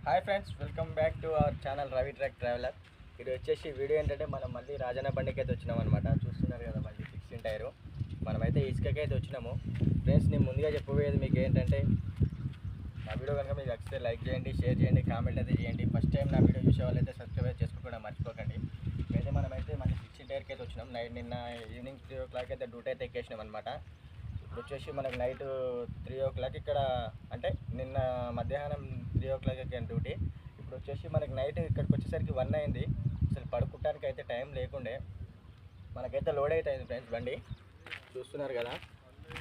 Hi friends, welcome back to our channel Ravi truck traveller. ఇది వచ్చేసి video ఏంటంటే మనం మళ్ళీ రాజన్న బండికి అయితే వచ్చినాం అనమాట. చూస్తున్నారు కదా బండి 16 టైరు. మనమైతే ఇసుకకి అయితే వచ్చినాము. ఫ్రెండ్స్, నేను ముందుగా చెప్పబోయేది మీకు ఏంటంటే, నా వీడియో కనుక మీకు నచ్చితే లైక్ చేయండి, షేర్ చేయండి, కామెంట్ అయితే చేయండి. ఫస్ట్ టైం నా వీడియో చూసే వాళ్ళైతే సబ్స్క్రైబ్ చేసుకోవడం మర్చిపోకండి. మనమైతే మళ్ళీ 16 టైర్కి అయితే వచ్చినాం. నిన్న ఈవినింగ్ 3 o'clock అయితే డ్యూటీ అయితే ఎక్కేసినాం అనమాట. ఇప్పుడు వచ్చేసి మనకు నైట్ 3 o'clock ఇక్కడ, అంటే నిన్న మధ్యాహ్నం 3 o'clock ఎక్కాను డ్యూటీ. ఇప్పుడు వచ్చేసి మనకి నైట్ ఇక్కడికి వచ్చేసరికి 1 అయింది. అసలు పడుకోవడానికి అయితే టైం లేకుండే. మనకైతే లోడ్ అయితే అయింది ఫ్రెండ్స్ బండి. చూస్తున్నారు కదా,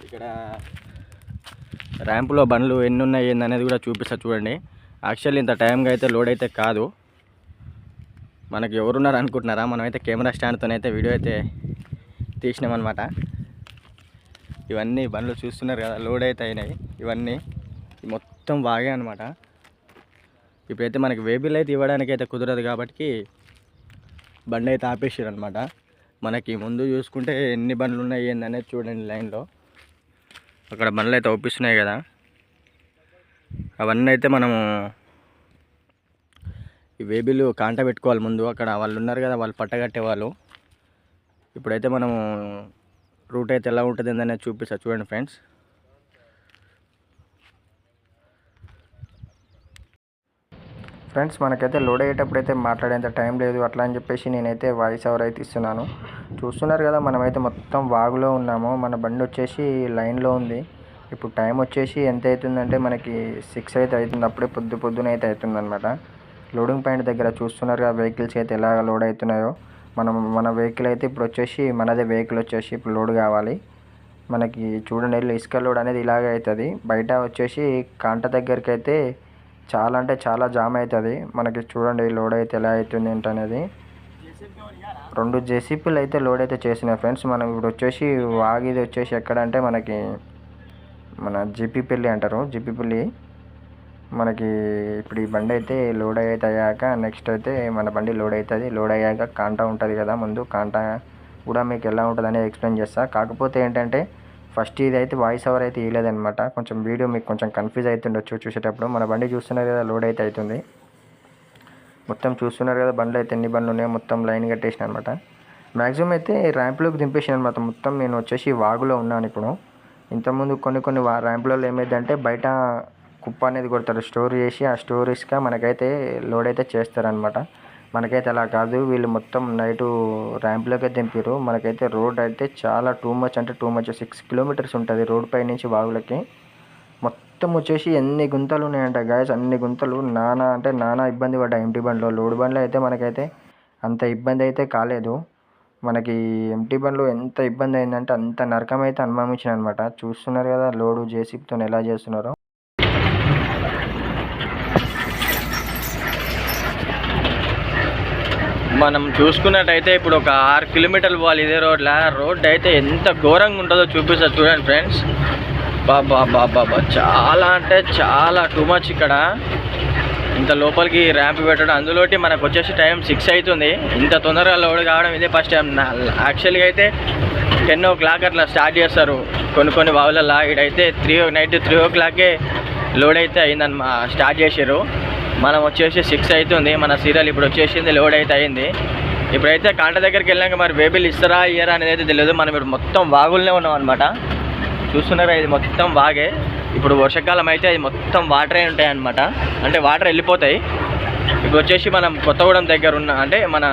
ఇక్కడ ర్యాంపులో బండ్లు ఎన్ని ఉన్నాయి ఏందనేది కూడా చూపిస్తా చూడండి. యాక్చువల్లీ ఇంత టైంగా అయితే లోడ్ అయితే కాదు. మనకి ఎవరున్నారు అనుకుంటున్నారా? మనమైతే కెమెరా స్టాండ్తోనైతే వీడియో అయితే తీసినామన్నమాట. ఇవన్నీ బండ్లు చూస్తున్నారు కదా, లోడ్ అయితే అయినాయి. ఇవన్నీ మొత్తం బాగే అనమాట. ఇప్పుడైతే మనకి వేబిల్ అయితే ఇవ్వడానికి అయితే కుదరదు కాబట్టి బండి అయితే ఆపేసారు అనమాట. మనకి ముందు చూసుకుంటే ఎన్ని బండ్లు ఉన్నాయి ఏందనేది చూడండి. లైన్లో అక్కడ బండ్లు అయితే ఒప్పిస్తున్నాయి కదా, అవన్నీ అయితే మనము ఈ వేబిల్ కాంట పెట్టుకోవాలి ముందు. అక్కడ వాళ్ళు ఉన్నారు కదా, వాళ్ళు పట్టగట్టే వాళ్ళు. ఇప్పుడైతే మనము రూట్ అయితే ఎలా ఉంటుంది అనేది చూపిస్తా చూడండి ఫ్రెండ్స్. మనకైతే లోడ్ అయ్యేటప్పుడు అయితే మాట్లాడేంత టైం లేదు, అట్లా అని చెప్పేసి నేనైతే వాయిస్ ఓవర్ అయితే ఇస్తున్నాను. చూస్తున్నారు కదా, మనమైతే మొత్తం వాగులో ఉన్నాము. మన బండి వచ్చేసి లైన్లో ఉంది. ఇప్పుడు టైం వచ్చేసి ఎంత అవుతుందంటే మనకి 6 అయితే అవుతుంది. అప్పుడే పొద్దున అయితే అవుతుందన్నమాట. లోడింగ్ పాయింట్ దగ్గర చూస్తున్నారు కదా, వెహికల్స్ అయితే ఎలా లోడ్ అవుతున్నాయో. మన వెహికల్ అయితే ఇప్పుడు వచ్చేసి మనదే వెహికల్ వచ్చేసి ఇప్పుడు లోడ్ కావాలి. మనకి చూడండి, ఇసుక లోడ్ అనేది ఇలాగే అవుతుంది. బయట వచ్చేసి కాంట దగ్గరికి అయితే చాలా అంటే చాలా జామ్ అవుతుంది. మనకి చూడండి లోడ్ అయితే ఎలా అవుతుంది ఏంటనేది. 2 జేసీపీలు అయితే లోడ్ అయితే చేసినాయి ఫ్రెండ్స్. మనం ఇప్పుడు వచ్చేసి వాగిది వచ్చేసి ఎక్కడంటే మన జీపీపల్లి అంటారు. జీపీపల్లి మనకి ఇప్పుడు ఈ బండి అయితే లోడ్ అయితే అయ్యాక నెక్స్ట్ అయితే మన బండి లోడ్ అవుతుంది. లోడ్ అయ్యాక కాంటా ఉంటుంది కదా, ముందు కాంటా కూడా మీకు ఎలా ఉంటుంది అనేది ఎక్స్ప్లెయిన్ చేస్తా. కాకపోతే ఏంటంటే ఫస్ట్ ఇది అయితే వాయిస్ ఓవర్ అయితే ఇవ్వలేదన్నమాట. కొంచెం వీడియో మీకు కొంచెం కన్ఫ్యూజ్ అవుతుండొచ్చు చూసేటప్పుడు. మన బండి చూస్తున్నారు కదా, లోడ్ అయితే అవుతుంది. మొత్తం చూస్తున్నారు కదా, బండ్లు అయితే ఎన్ని బండ్లు ఉన్నాయో మొత్తం లైన్ కట్టేసిన అనమాట. మ్యాక్సిమం అయితే ర్యాంప్లోకి దింపేసిన అనమాట. మొత్తం నేను వచ్చేసి వాగులో ఉన్నాను ఇప్పుడు. ఇంతకుముందు కొన్ని ర్యాంపులలో ఏమైందంటే బయట కుప్ప అనేది కొడతారు, స్టోర్ చేసి ఆ స్టోరేజ్గా మనకైతే లోడ్ అయితే చేస్తారనమాట. మనకైతే అలా కాదు, వీళ్ళు మొత్తం నైటు ర్యాంప్లోకి దింపారు. మనకైతే రోడ్ అయితే చాలా టూ మచ్ 6 kilometers ఉంటుంది రోడ్ పై నుంచి వాగులకి. మొత్తం వచ్చేసి ఎన్ని గుంతలు ఉన్నాయంట గాయస్, అన్ని గుంతలు. నానా ఇబ్బంది పడ్డా ఎంటీ బండ్లో. లోడ్ బండ్లో అయితే మనకైతే అంత ఇబ్బంది అయితే కాలేదు. మనకి ఎంటీ బండ్లో ఎంత ఇబ్బంది అయిందంటే అంత నరకం అయితే అనుభవించిన అనమాట. చూస్తున్నారు కదా లోడు జేసీబీతో ఎలా చేస్తున్నారో. మనం చూసుకున్నట్టయితే ఇప్పుడు ఒక 6 kilometers పోవాలి ఇదే రోడ్ అయితే ఎంత ఘోరంగా ఉంటుందో చూపిస్తా చూడండి ఫ్రెండ్స్. బాబా చాలా అంటే చాలా టూ మచ్. ఇక్కడ ఇంత లోపలికి ర్యాంప్ పెట్టడం, అందులోటి మనకు వచ్చేసి టైం 6 అవుతుంది. ఇంత తొందరగా లోడ్ కావడం ఇదే ఫస్ట్ టైం. యాక్చువల్గా అయితే 10 o'clock అట్లా స్టార్ట్ చేస్తారు కొన్ని వాగులలో. ఇడైతే నైట్ 3 o'clockకే లోడ్ అయితే అయిందన్నమా, స్టార్ట్ చేసారు. మనం వచ్చేసి 6 అవుతుంది. మన సీరియల్ ఇప్పుడు వచ్చేసింది, లోడ్ అయితే అయింది. ఇప్పుడైతే కాంట దగ్గరికి వెళ్ళాక మరి వేబిల్ ఇస్తారా ఇయ్యరా అనేది అయితే తెలియదు. మనం ఇప్పుడు మొత్తం వాగులనే ఉన్నాం అనమాట. చూస్తున్నారా, ఇది మొత్తం వాగే. ఇప్పుడు వర్షాకాలం అయితే అది మొత్తం వాటరే ఉంటాయి అనమాట, అంటే వాటర్ వెళ్ళిపోతాయి. ఇప్పుడు వచ్చేసి మనం కొత్తగూడెం దగ్గర అంటే మన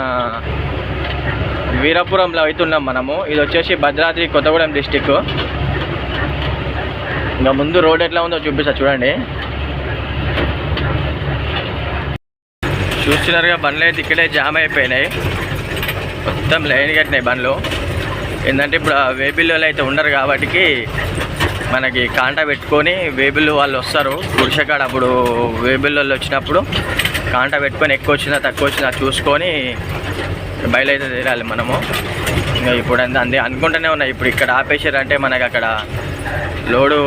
వీరాపురంలో అవుతున్నాం మనము. ఇది వచ్చేసి భద్రాద్రి కొత్తగూడెం డిస్టిక్. ఇంకా ముందు రోడ్ ఎట్లా ఉందో చూపిస్తా చూడండి. చూస్తున్నారుగా, బండ్లు అయితే ఇక్కడే జామ్ అయిపోయినాయి. మొత్తం లైన్ కట్టినాయి బండ్లు. ఏంటంటే ఇప్పుడు వేబిల్ వాళ్ళు అయితే ఉండరు కాబట్టి మనకి కాంటా పెట్టుకొని వేబిల్ వాళ్ళు వస్తారు గుడిసెకాడ. అప్పుడు వేబిల్ వాళ్ళు వచ్చినప్పుడు కాంటా పెట్టుకొని ఎక్కువ వచ్చినా తక్కువ వచ్చినా చూసుకొని బయలుదేరి తీరాలి మనము. ఇంకా ఇప్పుడు అంతే అనుకుంటూనే ఉన్నాయి. ఇప్పుడు ఇక్కడ ఆపేసారంటే మనకి అక్కడ లోడు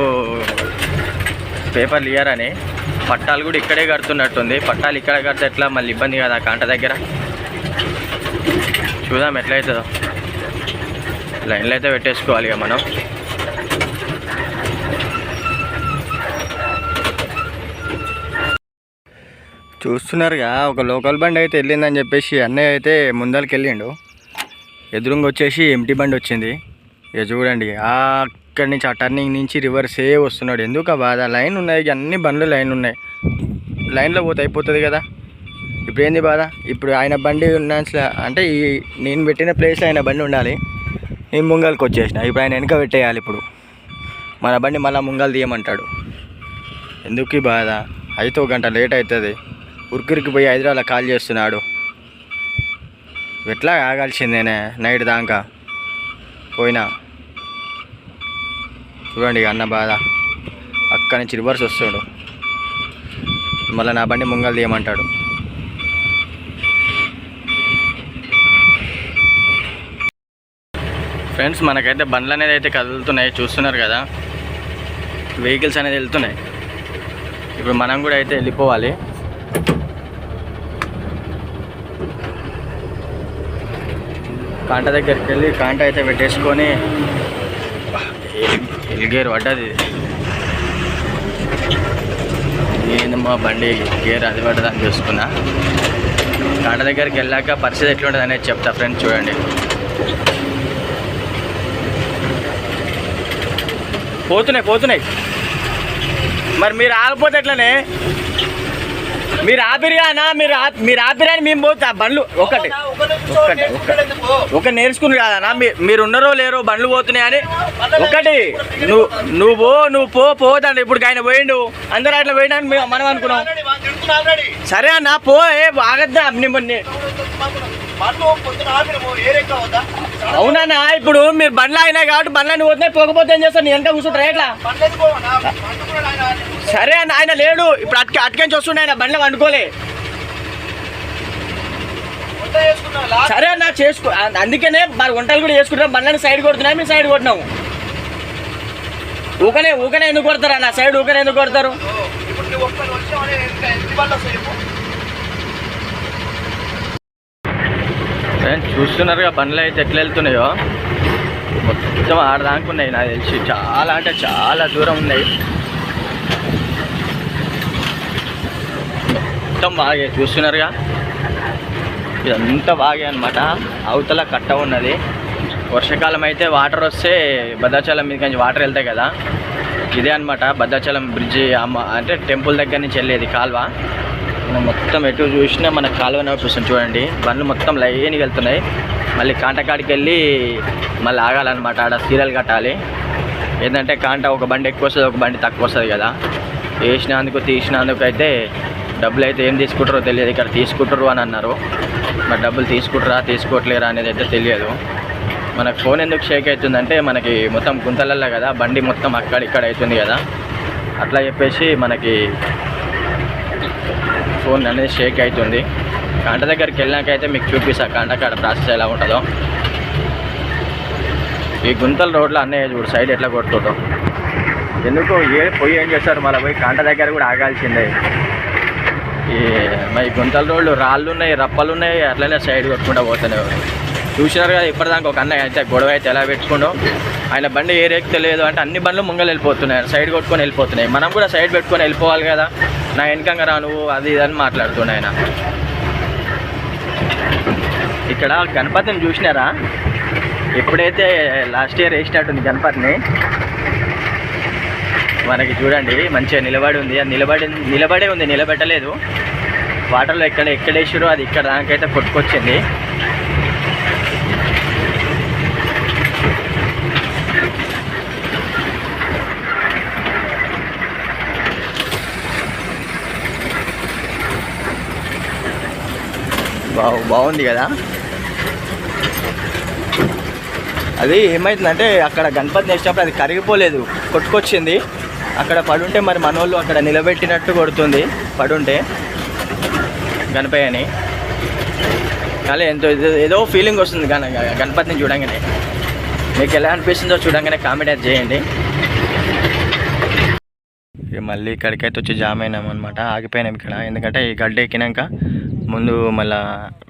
పేపర్లు ఇయ్యారని. పట్టాలు కూడా ఇక్కడే కడుతున్నట్టుంది. పట్టాలు ఇక్కడ కడితే ఎట్లా, మళ్ళీ ఇబ్బంది కదా కాంట దగ్గర. చూద్దాం ఎట్లయితుందో. లైన్లో అయితే పెట్టేసుకోవాలి ఇక మనం. చూస్తున్నారుగా ఒక లోకల్ బండి అయితే వెళ్ళిందని చెప్పేసి అన్నయ్య అయితే ముందరికి వెళ్ళిండు. ఎదురుంగా వచ్చేసి ఎంటీ బండి వచ్చింది. ఇక చూడండి అక్కడి నుంచి ఆ టర్నింగ్ నుంచి రివర్సే వస్తున్నాడు. ఎందుకు బాధ? లైన్ ఉన్నాయి, అన్ని బండ్లు లైన్ ఉన్నాయి, లైన్లో పోతే అయిపోతుంది కదా. ఇప్పుడు ఏంది బాధ? ఇప్పుడు ఆయన బండి ఉన్న అంటే ఈ నేను పెట్టిన ప్లేస్లో ఆయన బండి ఉండాలి, నేను ముంగల్కి వచ్చేసిన. ఇప్పుడు ఆయన వెనక పెట్టేయాలి. ఇప్పుడు మన బండి మళ్ళీ ముంగల్ తీయమంటాడు. ఎందుకు ఈ బాధ? అయితే ఒక గంట లేట్ అవుతుంది. ఉరికిరికి పోయి హైదరాబాద్లో కాల్ చేస్తున్నాడు. ఎట్లా ఆగాల్సిందేనే నైట్ దాకా పోయినా. చూడండి అన్న బాధ. అక్కడి నుంచి రివర్స్ వస్తాడు, మళ్ళీ నా బండి ముంగల్ తీయమంటాడు. ఫ్రెండ్స్, మనకైతే బండ్లు అనేది అయితే కదులుతున్నాయి, చూస్తున్నారు కదా. వెహికల్స్ అనేది వెళ్తున్నాయి. ఇప్పుడు మనం కూడా అయితే వెళ్ళిపోవాలి. కాంట దగ్గరికి వెళ్ళి కాంట అయితే పెట్టేసుకొని గేర్ పడ్డది. ఏందమ్మా బండి గేర్ అది పడ్డదని చూసుకున్నా. కాంట దగ్గరికి వెళ్ళాక పరిస్థితి ఎట్లుంటుంది అనేది చెప్తా ఫ్రెండ్స్. చూడండి, పోతున్నాయి. మరి మీరు ఆగిపోతే ఎట్లనే? మీరు ఆపిరియానా? మీరు ఆపిరాని మేము పోతా బండ్లు ఒకటి నేర్చుకుని కాదన్నా. మీరు ఉన్నారో లేరో బండ్లు పోతున్నాయని ఒకటి నువ్వు పోతండి. ఇప్పుడు ఆయన పోయిండు, అందరూ అట్లా పోయినాన్ని మనం అనుకున్నాం. సరే అన్న పో, ఆగద్దా? అవునా? ఇప్పుడు మీరు బండ్లు అయినాయి కాబట్టి బండ్లని పోతున్నాయి. పోకపోతే ఏం చేస్తాను? నీ వెనక కూర్చుంటారా ఎట్లా? సరే అన్న, ఆయన లేడు ఇప్పుడు. అటుకెంచి వస్తుండే ఆయన బండ్లు వండుకోలే. సరే అన్న చేసుకో. అందుకనే మరి వంటలు కూడా చేసుకుంటాం. బండ్లని సైడ్ కొడుతున్నాయి, మేము సైడ్ కొట్టినాము. ఊకనే ఎందుకు కొడతారు అన్న? సైడ్ ఊకనే ఎందుకు కొడతారు? చూస్తున్నారుగా బండ్లు అయితే ఎట్లా వెళ్తున్నాయో. మొత్తం ఆడదానుకున్నాయి నాకు తెలిసి. చాలా అంటే చాలా దూరం ఉన్నాయి. మొత్తం బాగా చూస్తున్నారుగా, ఇదంతా బాగా అనమాట. అవతల కట్ట ఉన్నది. వర్షాకాలం అయితే వాటర్ వస్తే భద్రాచలం మీద నుంచి వాటర్ వెళ్తాయి కదా, ఇదే అనమాట భద్రాచలం బ్రిడ్జి. అంటే టెంపుల్ దగ్గర నుంచి వెళ్ళేది కాల్వ. మనం మొత్తం ఎటు చూసినా మన కాలువ నడిపిస్తుంది. చూడండి, బండ్లు మొత్తం లైన్గా వెళ్తున్నాయి. మళ్ళీ కాంటకాడికి వెళ్ళి మళ్ళీ ఆగాలన్నమాట. ఆడ సీరియల్ కట్టాలి. ఏంటంటే కాంట ఒక బండి ఎక్కువ వస్తుంది, ఒక బండి తక్కువ వస్తుంది కదా. వేసినందుకు తీసినందుకు అయితే డబ్బులు అయితే ఏం తీసుకుంటారో తెలియదు. ఇక్కడ తీసుకుంటారు అని అన్నారు. మరి డబ్బులు తీసుకుంటారా తీసుకోవట్లేరా అనేది అయితే తెలియదు. మనకు ఫోన్ ఎందుకు షేక్ అవుతుందంటే మనకి మొత్తం గుంతలల్లో కదా, బండి మొత్తం అక్కడిక్కడ అవుతుంది కదా, అట్లా చెప్పేసి మనకి ఫోన్ అనేది షేక్ అవుతుంది. కాంట దగ్గరికి వెళ్ళాకైతే మీకు చూపిస్తా కాంట కాడ ప్రాసెస్ ఎలా ఉంటుందో. ఈ గుంతల రోడ్లో అన్నయ్య చూడు సైడ్ ఎట్లా కొడుతుందో. ఎందుకు పోయి ఏం చేస్తారు? మళ్ళీ పోయి కాంట దగ్గర కూడా ఆగాల్సిందే. మరి గుంతల రోడ్లు రాళ్ళు ఉన్నాయి, రప్పలు ఉన్నాయి, అట్లనే సైడ్ కొట్టుకుంటూ పోతున్నాయి. చూసినారు కదా ఇప్పటిదాకా ఒక అన్నయ్య అయితే గొడవ అయితే ఎలా పెట్టుకుంటాం. ఆయన బండి ఏ రేక్తలేదు అంటే అన్ని బండ్లు ముంగలు వెళ్ళిపోతున్నాయి, సైడ్ కొట్టుకొని వెళ్ళిపోతున్నాయి. మనం కూడా సైడ్ పెట్టుకొని వెళ్ళిపోవాలి కదా. నా వెనకంగా రా నువ్వు అది ఇది అని మాట్లాడుతున్నాయి ఆయన. ఇక్కడ గణపతిని చూసినారా? ఎప్పుడైతే లాస్ట్ ఇయర్ వేసినట్టుంది గణపతిని. మనకి చూడండి మంచిగా నిలబడి ఉంది. అది నిలబడే ఉంది, నిలబెట్టలేదు. వాటర్లో ఎక్కడేసారో అది ఇక్కడ దానికైతే కొట్టుకొచ్చింది. బాగుంది కదా. అది ఏమైతుందంటే అక్కడ గణపతిని వేసినప్పుడు అది కరిగిపోలేదు, కొట్టుకొచ్చింది. అక్కడ పడుంటే మరి మనోళ్ళు అక్కడ నిలబెట్టినట్టు కొడుతుంది పడుంటే గణపయ్యని. కానీ ఏదో ఫీలింగ్ వస్తుంది గణపతిని చూడంగానే. మీకు ఎలా అనిపిస్తుందో చూడంగానే కామెంట్ అయితే చేయండి. మళ్ళీ ఇక్కడికైతే వచ్చి జామ్ అయినామన్నమాట. ఆగిపోయినాం ఇక్కడ. ఎందుకంటే ఈ గడ్డ ఎక్కినాక ముందు మళ్ళీ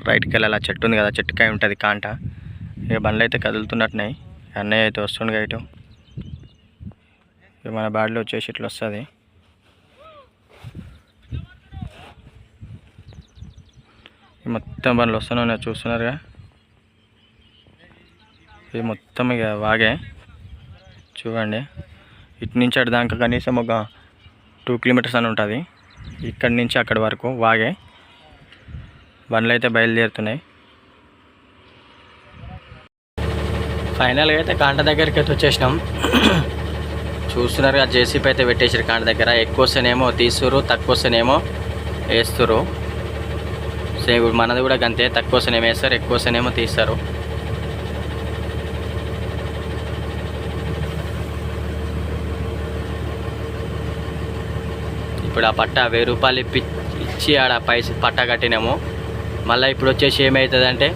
రైట్కి వెళ్ళాలి. ఆ చెట్టు ఉంది కదా, చెట్టుకాయ ఉంటుంది కాంట. ఇక బండ్లు అయితే కదులుతున్నట్టున్నాయి. అన్నయ్య అయితే వస్తుండగా ఇటు. మన బాడీలో వచ్చేసి ఇట్లా వస్తుంది. మొత్తం బండ్లు వస్తూనే ఉన్నాయి చూస్తున్నారుగా. ఇది మొత్తం ఇక వాగే చూడండి. ఇటు నుంచి అటు దాకా కనీసం ఒక 2 కిలోమీటర్స్ అని ఉంటుంది. ఇక్కడి నుంచి అక్కడి వరకు వాగే. బండ్లు అయితే బయలుదేరుతున్నాయి. ఫైనల్గా అయితే కాంట దగ్గరికి అయితే వచ్చేసినాం. చూస్తున్నారుగా, జేసీపీ అయితే పెట్టేసారు కాంట దగ్గర. ఎక్కువ వస్తేనేమో తీస్తురు, తక్కువ వస్తేనేమో వేస్తురు. సేమ్ ఇప్పుడు మనది కూడా అంతే, తక్కువ వస్తేనేమో వేస్తారు, ఎక్కువ వస్తేనేమో తీస్తారు. ఇప్పుడు ఆ పట్ట 1000 రూపాయలు ఇచ్చి ఆడ పట్ట కట్టినాము. మళ్ళీ ఇప్పుడు వచ్చేసి ఏమవుతుందంటే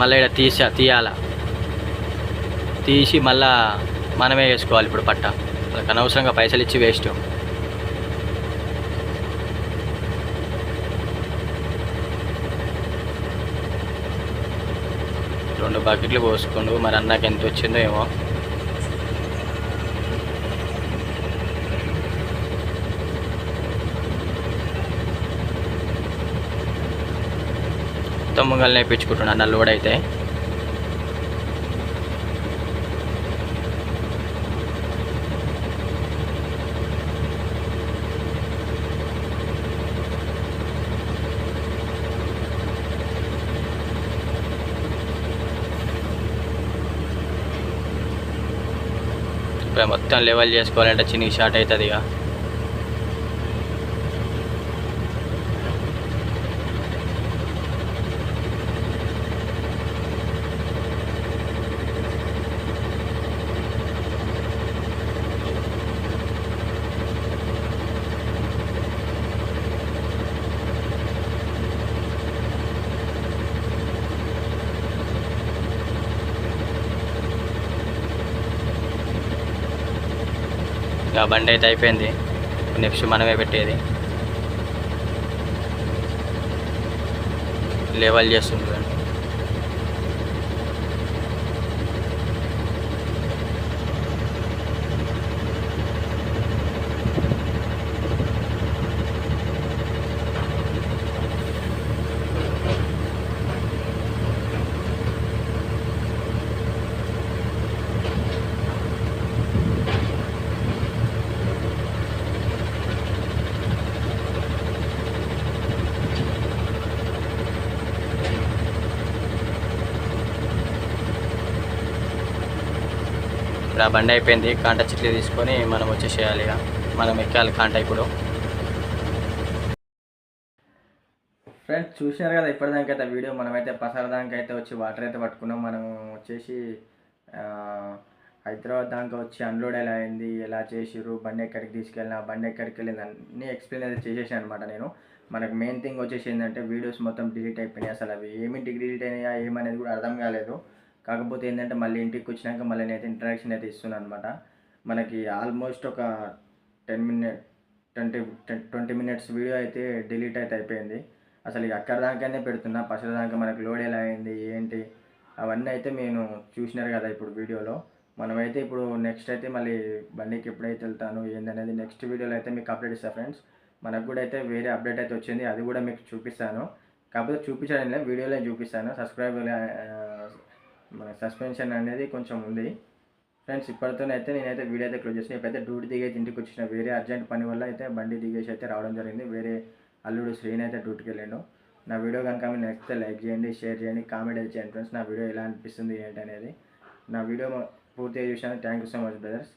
మళ్ళీ ఇక్కడ తీయాల, తీసి మళ్ళా మనమే వేసుకోవాలి ఇప్పుడు పట్ట. వాళ్ళకి అనవసరంగా పైసలు ఇచ్చి వేస్ట్. 2 బకెట్లు పోసుకుండు. మరి అన్నకి ఎంత వచ్చిందో ఏమో. మొత్తం నేర్పించుకుంటున్నా అన్న లోడ్ అయితే. ఇప్పుడు మొత్తం లెవెల్ చేసుకోవాలంటే చిన్న షార్ట్ అవుతుంది ఇక. బండి అయితే అయిపోయింది. నెక్స్ట్ మనమే పెట్టేది. లెవెల్ చేస్తుంది. ఇప్పుడు ఆ బండి అయిపోయింది. కాంట చిట్లు తీసుకొని మనం వచ్చేసేయాలి. ఇక మనం ఎక్కాలి కాంట ఇప్పుడు. ఫ్రెండ్స్ చూసినారు కదా ఇప్పటిదాకా అయితే వీడియో. మనమైతే పసరదానికి అయితే వచ్చి వాటర్ అయితే పట్టుకున్నాం. మనం వచ్చేసి హైదరాబాద్ దాకా వచ్చి అన్లోడ్ ఎలా అయింది, ఎలా చేసిర్రు, బండి ఎక్కడికి తీసుకెళ్ళినా, బండి ఎక్కడికి వెళ్ళింది అన్నీ ఎక్స్ప్లెయిన్ అయితే చేసేసాను అనమాట నేను. మనకు మెయిన్ థింగ్ వచ్చేసి ఏంటంటే వీడియోస్ మొత్తం డిలీట్ అయిపోయినాయి. అసలు అవి ఏమిటి డిలీట్ అయినాయా ఏమనేది కూడా అర్థం కాలేదు. కాకపోతే ఏంటంటే మళ్ళీ ఇంటికి వచ్చినాక మళ్ళీ నేనైతే ఇంట్రడక్షన్ అయితే ఇస్తున్నాను అనమాట. మనకి ఆల్మోస్ట్ ఒక 20 మినిట్స్ వీడియో అయితే డిలీట్ అయితే అయిపోయింది. అసలు ఇక అక్కడ దాకానే పెడుతున్నా. పసర దాకా మనకు లోడ్ ఎలా అయింది ఏంటి అవన్నీ అయితే నేను చూసినారు కదా ఇప్పుడు వీడియోలో. మనమైతే ఇప్పుడు నెక్స్ట్ అయితే మళ్ళీ బండికి ఎప్పుడైతే వెళ్తాను ఏందనేది నెక్స్ట్ వీడియోలో అయితే మీకు అప్డేట్ ఇస్తాను ఫ్రెండ్స్. మనకు కూడా అయితే వేరే అప్డేట్ అయితే వచ్చింది, అది కూడా మీకు చూపిస్తాను. కాకపోతే చూపించడం వీడియోలో చూపిస్తాను. మన సస్పెన్షన్ అనేది కొంచెం ఉంది ఫ్రెండ్స్. ఇప్పటితోనైతే నేనైతే వీడియో అయితే క్లోజ్ చేసిన. ఇప్పుడైతే డ్యూటీ దిగేసి ఇంటికి వచ్చిన. వేరే అర్జెంట్ పని వల్ల అయితే బండి దిగేసి అయితే రావడం జరిగింది. వేరే అల్లుడు శ్రీని అయితే డ్యూటీకి వెళ్ళాడు. నా వీడియో కనుక మీరు నచ్చితే లైక్ చేయండి, షేర్ చేయండి, కామెంట్ అయితే చేయండి ఫ్రెండ్స్. నా వీడియో ఎలా అనిపిస్తుంది ఏంటి అనేది. నా వీడియో పూర్తిగా చూసాను. Thank you so much brothers.